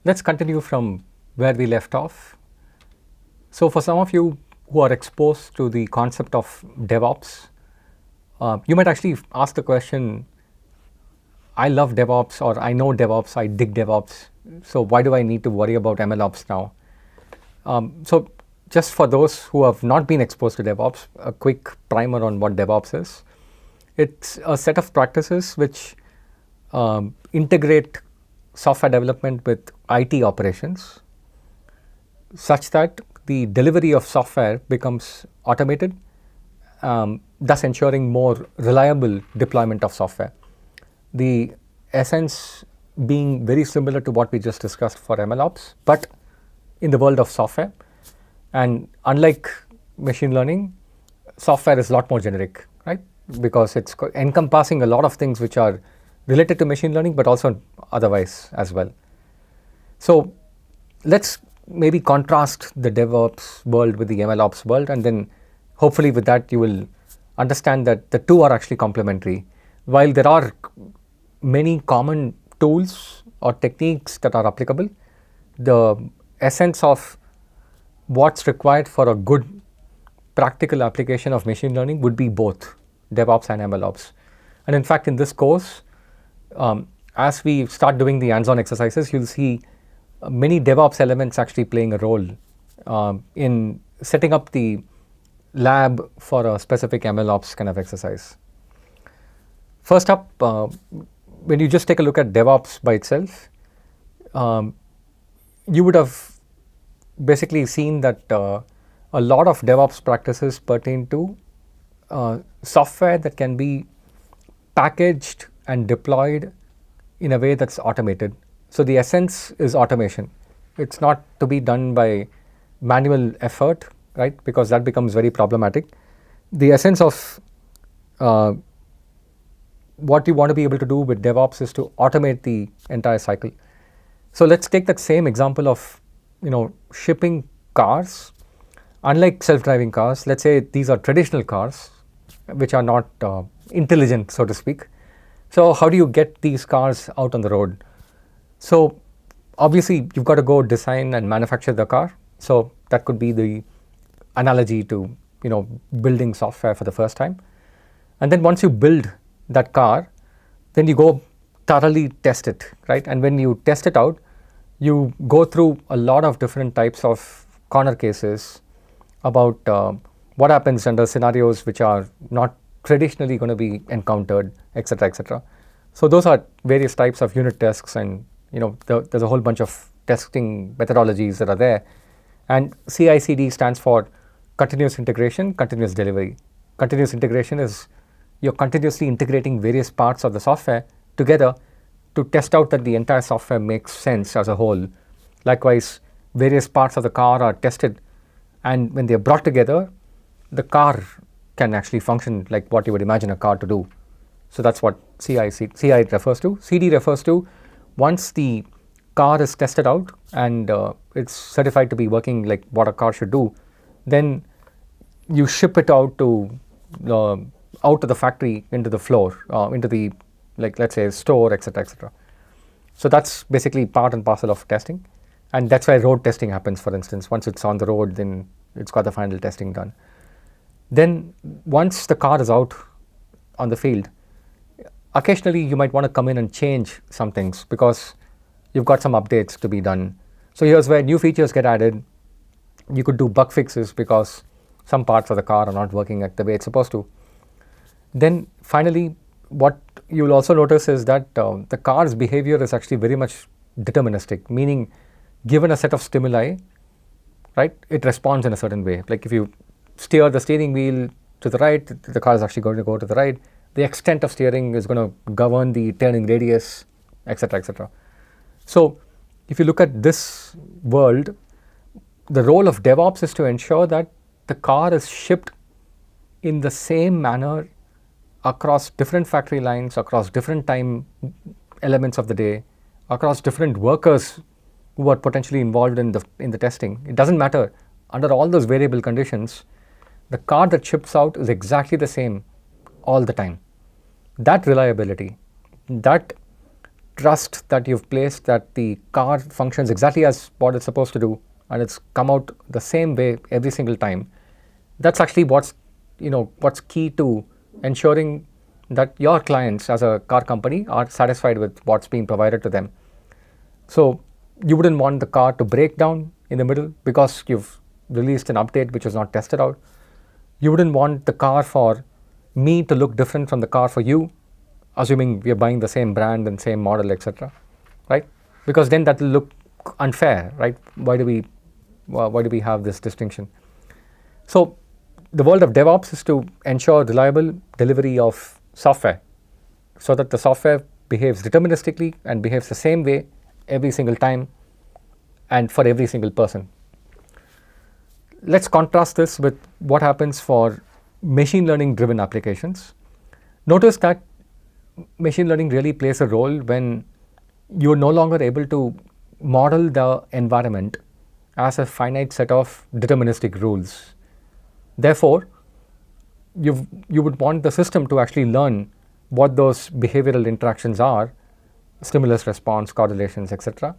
let's continue from where we left off. So for some of you who are exposed to the concept of DevOps, you might actually ask the question, I love DevOps, or I know DevOps, I dig DevOps, so why do I need to worry about MLOps now? So just for those who have not been exposed to DevOps, a quick primer on what DevOps is. It's a set of practices which integrate software development with IT operations such that the delivery of software becomes automated, thus ensuring more reliable deployment of software. The essence being very similar to what we just discussed for MLOps, but in the world of software. And unlike machine learning, software is a lot more generic, right? Because it's encompassing a lot of things which are related to machine learning, but also otherwise as well. So let's maybe contrast the DevOps world with the MLOps world, and then hopefully with that you will understand that the two are actually complementary. While there are many common tools or techniques that are applicable, the essence of what's required for a good practical application of machine learning would be both DevOps and MLOps. And in fact, in this course, as we start doing the hands-on exercises, you'll see many DevOps elements actually playing a role in setting up the lab for a specific MLOps kind of exercise. First up, when you just take a look at DevOps by itself, you would have basically seen that a lot of DevOps practices pertain to software that can be packaged and deployed in a way that's automated. So the essence is automation. It's not to be done by manual effort, right? Because that becomes very problematic. The essence of what you want to be able to do with DevOps is to automate the entire cycle. So let's take that same example of shipping cars. Unlike self-driving cars, let's say these are traditional cars which are not intelligent, so to speak. So how do you get these cars out on the road? So obviously you've got to go design and manufacture the car. So that could be the analogy to building software for the first time. And then once you build that car, then you go thoroughly test it, right? And when you test it out, you go through a lot of different types of corner cases about what happens under scenarios which are not traditionally going to be encountered, etc., etc. So those are various types of unit tests, and there's a whole bunch of testing methodologies that are there. And CI/CD stands for continuous integration, continuous delivery. Continuous integration is you're continuously integrating various parts of the software together to test out that the entire software makes sense as a whole. Likewise, various parts of the car are tested, and when they're brought together, the car can actually function like what you would imagine a car to do. So that's what CI refers to. CD refers to once the car is tested out and it's certified to be working like what a car should do, then you ship it out to the factory, into the floor, into the let's say store, etc., etc. So that's basically part and parcel of testing, and that's why road testing happens. For instance, once it's on the road, then it's got the final testing done. Then once the car is out on the field, occasionally you might want to come in and change some things because you've got some updates to be done. So here's where new features get added. You could do bug fixes because some parts of the car are not working the way it's supposed to. Then finally, what you'll also notice is that the car's behavior is actually very much deterministic, meaning given a set of stimuli, right, it responds in a certain way. Like if you steer the steering wheel to the right, the car is actually going to go to the right. The extent of steering is going to govern the turning radius, etc., etc. So if you look at this world, the role of DevOps is to ensure that the car is shipped in the same manner across different factory lines, across different time elements of the day, across different workers who are potentially involved in the testing. It doesn't matter. Under all those variable conditions, the car that ships out is exactly the same all the time. That reliability, that trust that you've placed that the car functions exactly as what it's supposed to do and it's come out the same way every single time, that's actually what's key to ensuring that your clients as a car company are satisfied with what's being provided to them. So you wouldn't want the car to break down in the middle because you've released an update which is not tested out. You wouldn't want the car for me to look different from the car for you, assuming we are buying the same brand and same model, etc. Right? Because then that will look unfair, right? Why do we have this distinction? So the world of DevOps is to ensure reliable delivery of software so that the software behaves deterministically and behaves the same way every single time and for every single person. Let's contrast this with what happens for machine learning driven applications. Notice that machine learning really plays a role when you're no longer able to model the environment as a finite set of deterministic rules. Therefore, you would want the system to actually learn what those behavioral interactions are, stimulus response, correlations, etc.,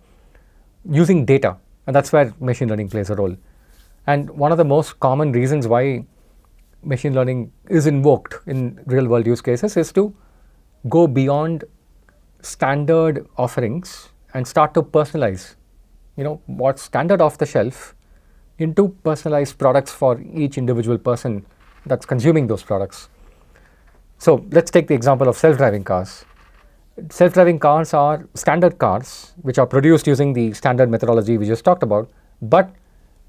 using data. And that's where machine learning plays a role. And one of the most common reasons why machine learning is invoked in real world use cases is to go beyond standard offerings and start to personalize, what's standard off the shelf into personalized products for each individual person that's consuming those products. So let's take the example of self-driving cars. Self-driving cars are standard cars which are produced using the standard methodology we just talked about, but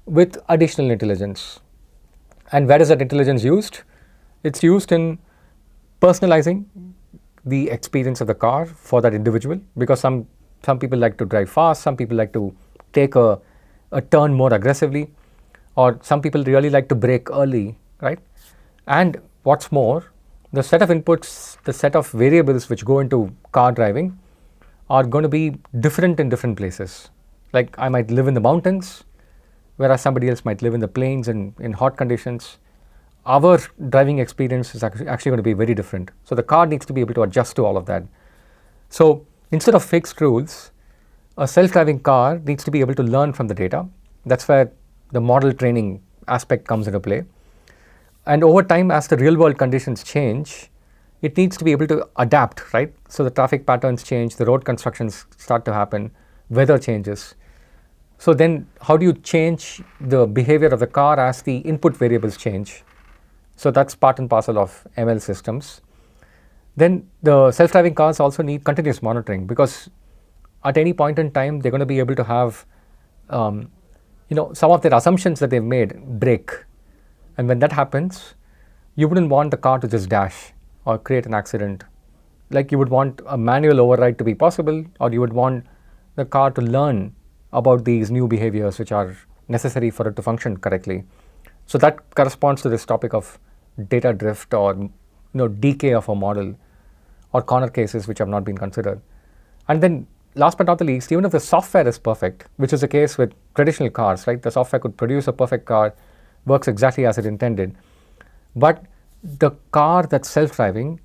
with additional intelligence. And where is that intelligence used? It's used in personalizing the experience of the car for that individual, because some people like to drive fast, some people like to take a turn more aggressively, or some people really like to brake early, right? And what's more, the set of inputs, the set of variables which go into car driving are going to be different in different places. Like I might live in the mountains, whereas somebody else might live in the plains and in hot conditions. Our driving experience is actually going to be very different. So the car needs to be able to adjust to all of that. So instead of fixed rules, a self-driving car needs to be able to learn from the data. That's where the model training aspect comes into play. And over time, as the real world conditions change, it needs to be able to adapt, right? So the traffic patterns change, the road constructions start to happen, weather changes. So then how do you change the behavior of the car as the input variables change? So that's part and parcel of ML systems. Then the self-driving cars also need continuous monitoring, because at any point in time, they're going to be able to have, some of their assumptions that they've made break. And when that happens, you wouldn't want the car to just dash or create an accident. Like you would want a manual override to be possible, or you would want the car to learn about these new behaviors which are necessary for it to function correctly. So that corresponds to this topic of data drift or decay of a model, or corner cases which have not been considered. And then last but not the least, even if the software is perfect, which is the case with traditional cars, right? The software could produce a perfect car, works exactly as it intended. But the car that's self-driving,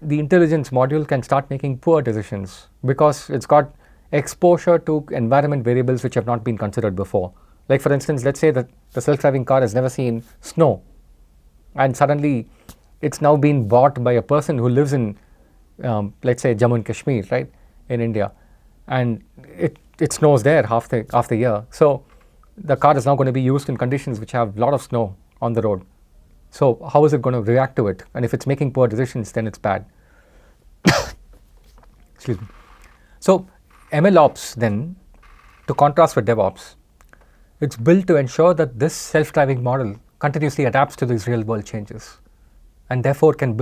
the intelligence module can start making poor decisions because it's got exposure to environment variables which have not been considered before. Like for instance, let's say that the self-driving car has never seen snow, and suddenly it's now been bought by a person who lives in, let's say, Jammu and Kashmir, right, in India, and it snows there half the year. So the car is now going to be used in conditions which have a lot of snow on the road. So how is it going to react to it? And if it's making poor decisions, then it's bad. Excuse me. So MLOps then, to contrast with DevOps, it's built to ensure that this self-driving model continuously adapts to these real world changes, and therefore can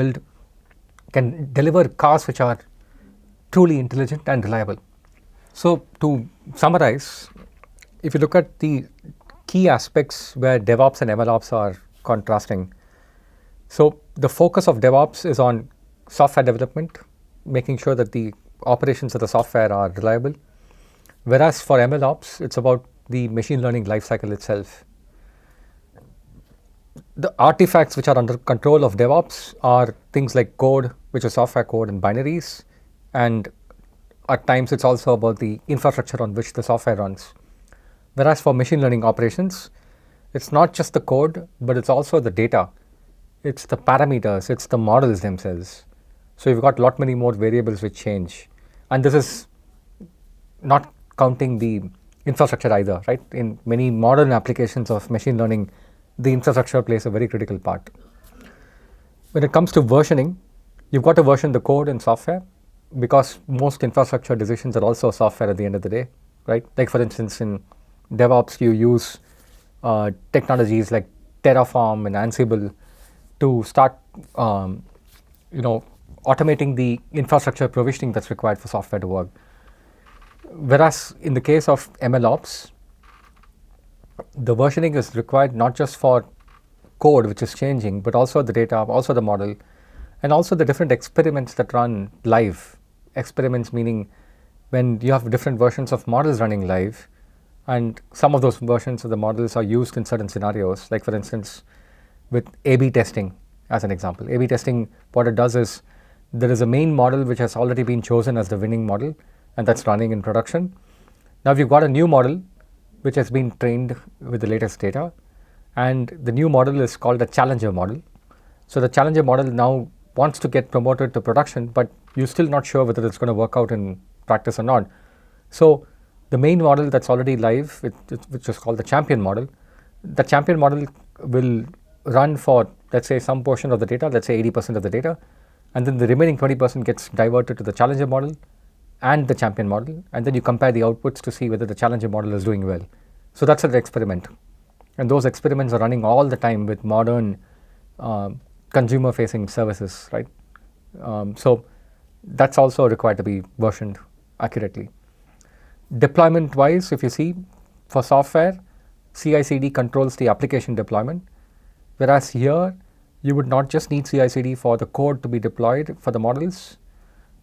deliver cars which are truly intelligent and reliable. So to summarize, if you look at the key aspects where DevOps and MLOps are contrasting, so the focus of DevOps is on software development, making sure that the operations of the software are reliable, whereas for MLOps, it's about the machine learning lifecycle itself. The artifacts which are under control of DevOps are things like code, which is software code and binaries, and at times it's also about the infrastructure on which the software runs. Whereas for machine learning operations, it's not just the code, but it's also the data. It's the parameters, it's the models themselves. So you've got a lot many more variables which change. And this is not counting the infrastructure either, right? In many modern applications of machine learning, the infrastructure plays a very critical part. When it comes to versioning, you've got to version the code and software because most infrastructure decisions are also software at the end of the day, right? Like for instance, in Devops, you use technologies like Terraform and Ansible to start, automating the infrastructure provisioning that's required for software to work. Whereas in the case of MLOps, the versioning is required not just for code which is changing, but also the data, also the model, and also the different experiments that run live. Experiments meaning when you have different versions of models running live, and some of those versions of the models are used in certain scenarios, like for instance, with A/B testing as an example. A/B testing, what it does is there is a main model which has already been chosen as the winning model, and that's running in production. Now you've got a new model which has been trained with the latest data, and the new model is called a challenger model. So the challenger model now wants to get promoted to production, but you're still not sure whether it's going to work out in practice or not. So the main model that's already live, which is called the champion model, the champion model will run for, let's say, some portion of the data, let's say 80% of the data, and then the remaining 20% gets diverted to the challenger model and the champion model, and then you compare the outputs to see whether the challenger model is doing well. So that's an experiment, and those experiments are running all the time with modern consumer-facing services, right? So that's also required to be versioned accurately. Deployment-wise, if you see, for software, CI/CD controls the application deployment, whereas here you would not just need CI/CD for the code to be deployed for the models,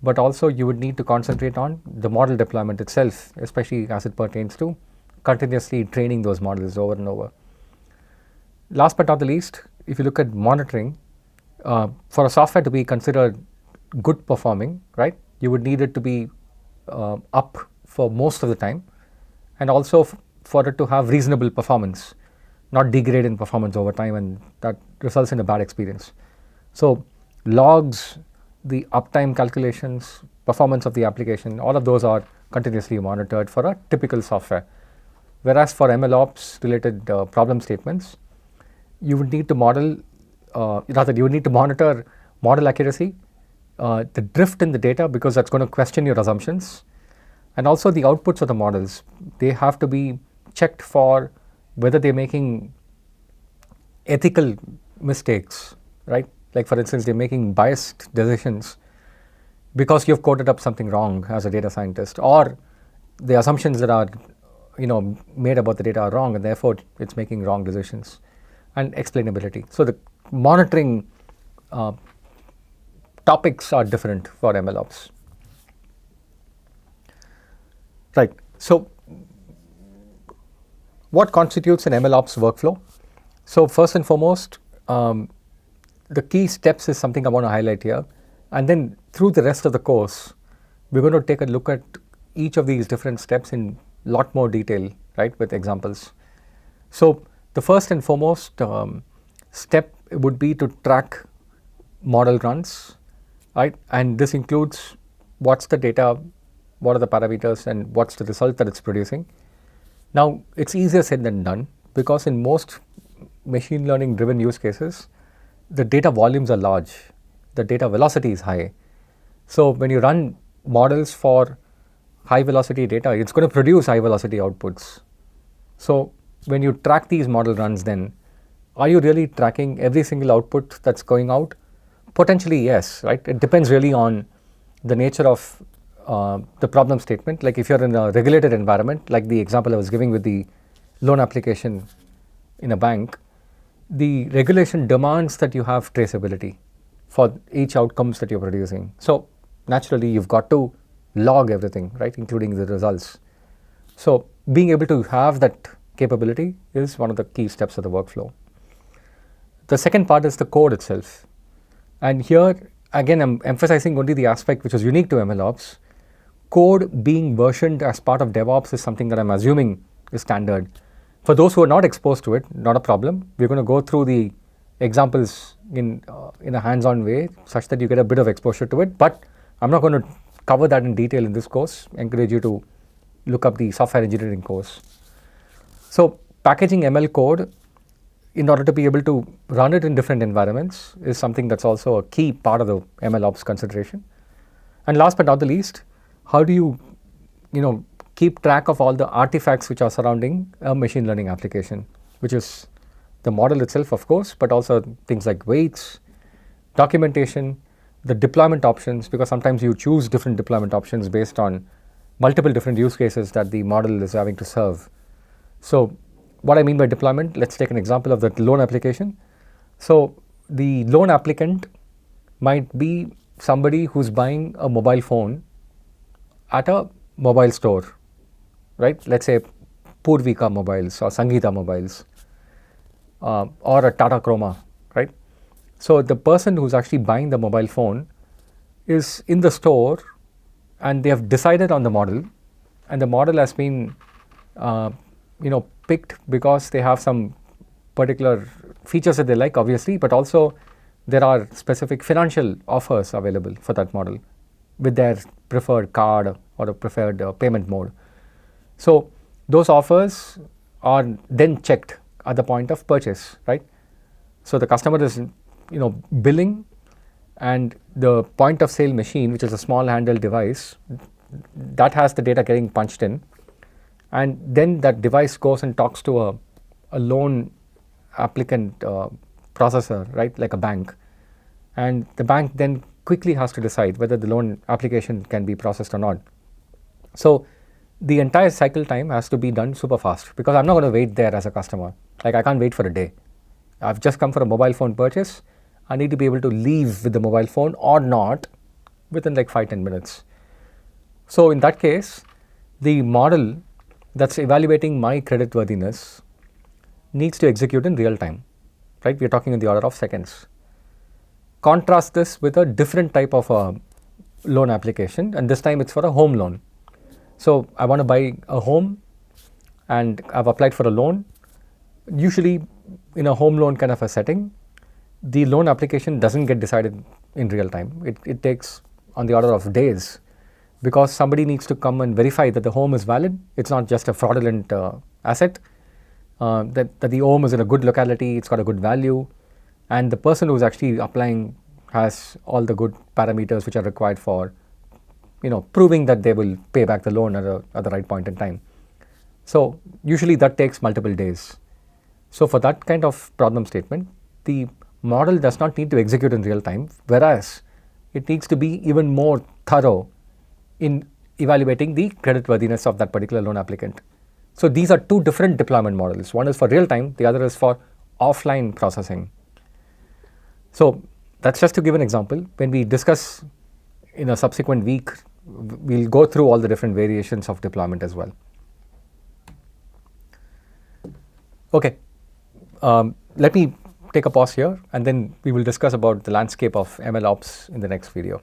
but also you would need to concentrate on the model deployment itself, especially as it pertains to continuously training those models over and over. Last but not the least, if you look at monitoring, for a software to be considered good performing, right, you would need it to be up for most of the time, and also for it to have reasonable performance, not degrade in performance over time, and that results in a bad experience. So logs, the uptime calculations, performance of the application, all of those are continuously monitored for a typical software. Whereas for MLOps related problem statements, you would need to you would need to monitor model accuracy, the drift in the data, because that's going to question your assumptions, and also the outputs of the models. They have to be checked for whether they're making ethical mistakes, right? Like for instance, they're making biased decisions because you've coded up something wrong as a data scientist, or the assumptions that are made about the data are wrong, and therefore it's making wrong decisions. And explainability. So the monitoring topics are different for MLOps. Right. So what constitutes an MLOps workflow? So first and foremost, the key steps is something I want to highlight here. And then through the rest of the course, we're going to take a look at each of these different steps in a lot more detail, right, with examples. So the first and foremost step would be to track model runs, right? And this includes what's the data, what are the parameters, and what's the result that it's producing. Now, it's easier said than done, because in most machine learning driven use cases, the data volumes are large, the data velocity is high. So when you run models for high velocity data, it's going to produce high velocity outputs. So when you track these model runs, then are you really tracking every single output that's going out? Potentially yes, right? It depends really on the nature of the problem statement. Like if you're in a regulated environment, like the example I was giving with the loan application in a bank, the regulation demands that you have traceability for each outcomes that you're producing. So naturally you've got to log everything, right, including the results. So being able to have that capability is one of the key steps of the workflow. The second part is the code itself. And here again I'm emphasizing only the aspect which is unique to MLOps. code being versioned as part of DevOps is something that I'm assuming is standard. For those who are not exposed to it, not a problem. We're going to go through the examples in a hands-on way such that you get a bit of exposure to it, but I'm not going to cover that in detail in this course. I encourage you to look up the software engineering course. So packaging ML code in order to be able to run it in different environments is something that's also a key part of the MLOps consideration. And last but not the least, how do you keep track of all the artifacts which are surrounding a machine learning application, which is the model itself, of course, but also things like weights, documentation, the deployment options, because sometimes you choose different deployment options based on multiple different use cases that the model is having to serve. So what I mean by deployment, let's take an example of the loan application. So the loan applicant might be somebody who's buying a mobile phone at a mobile store, right? Let's say Purvika Mobiles or Sangeeta Mobiles or a Tata Chroma, right? So the person who's actually buying the mobile phone is in the store and they have decided on the model, and the model has been picked because they have some particular features that they like, obviously, but also there are specific financial offers available for that model with their preferred card or a preferred payment mode. So those offers are then checked at the point of purchase, right? So the customer is billing, and the point of sale machine, which is a small handheld device, that has the data getting punched in, and then that device goes and talks to a loan applicant processor, right, like a bank, and the bank then quickly has to decide whether the loan application can be processed or not. So the entire cycle time has to be done super fast, because I'm not going to wait there as a customer. Like, I can't wait for a day. I've just come for a mobile phone purchase. I need to be able to leave with the mobile phone or not within like 5-10 minutes. So in that case, the model that's evaluating my creditworthiness needs to execute in real time, right? We're talking in the order of seconds. Contrast this with a different type of loan application, and this time it's for a home loan. So I want to buy a home and I've applied for a loan. Usually in a home loan kind of a setting, the loan application doesn't get decided in real time. It takes on the order of days, because somebody needs to come and verify that the home is valid. It's not just a fraudulent asset, that the home is in a good locality, it's got a good value, and the person who's actually applying has all the good parameters which are required for proving that they will pay back the loan at the right point in time. So usually that takes multiple days. So for that kind of problem statement, the model does not need to execute in real time, whereas it needs to be even more thorough in evaluating the creditworthiness of that particular loan applicant. So these are two different deployment models. One is for real time, the other is for offline processing. So that's just to give an example. When we discuss in a subsequent week, we'll go through all the different variations of deployment as well. Okay, let me take a pause here, and then we will discuss about the landscape of MLOps in the next video.